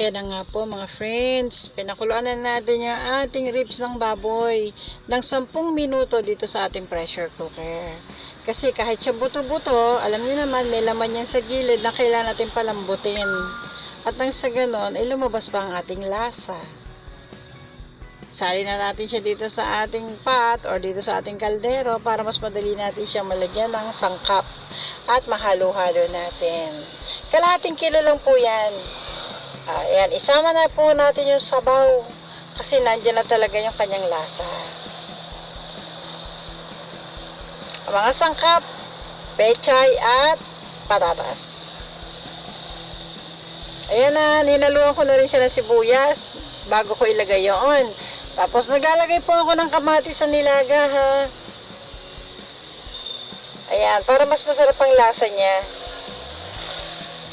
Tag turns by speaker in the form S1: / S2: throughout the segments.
S1: Yan na nga po mga friends, pinakuluan na natin yung ating ribs ng baboy ng 10 minuto dito sa ating pressure cooker. Kasi kahit siya buto-buto, alam niyo naman may laman yan sa gilid na kailangan natin palambutin. At nang sa ganon, ay lumabas ba ang ating lasa. Sali na natin siya dito sa ating pot or dito sa ating kaldero para mas madali natin siyang malagyan ng sangkap at mahalo-halo natin. Kalahating kilo lang po yan. Ayan, isama na po natin yung sabaw kasi nandiyan na talaga yung kanyang lasa. Ang mga sangkap, pechay at patatas. Ayan na, ninaluan ko na rin siya ng sibuyas bago ko ilagay yon. Tapos naglalagay po ako ng kamatis sa nilaga ha. Ayan, para mas masarap ang lasa niya.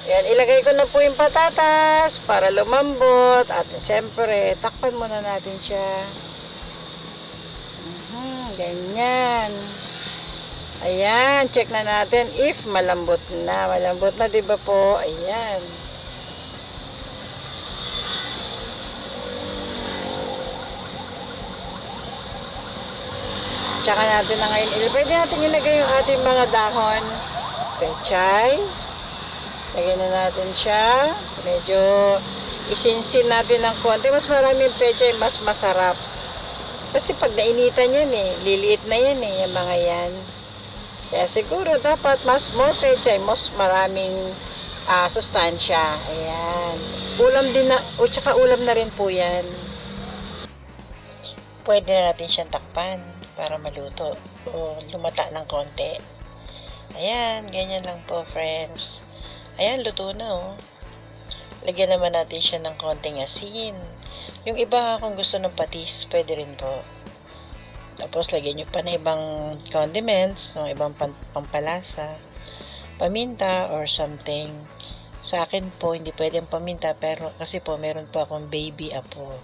S1: Yan, ilagay ko na po yung patatas para lumambot at siyempre, takpan muna natin siya. Ganyan. Ayan, check na natin if malambot na. Malambot na, diba po? Ayan. Tsaka natin na ngayon, pwede natin ilagay yung ating mga dahon. Pechay. Lagyan na natin siya. Medyo isinsin natin ng konti. Mas maraming pechay, mas masarap. Kasi pag nainitan yan liliit na yan yung mga yan. Kaya siguro dapat mas more pechay, mas maraming sustansya. Ayan. Ulam din na, o tsaka ulam na rin po yan. Pwede na natin siyang takpan para maluto o lumata ng konti. Ayan, ganyan lang po friends. Ayan, luto na Lagyan naman natin siya ng konting asin. Yung iba kung gusto ng patis, pwede rin po. Tapos lagyan nyo pa na ibang condiments, ng ibang pampalasa, paminta or something. Sa akin po, hindi pwedeng paminta pero kasi po meron po akong baby apo.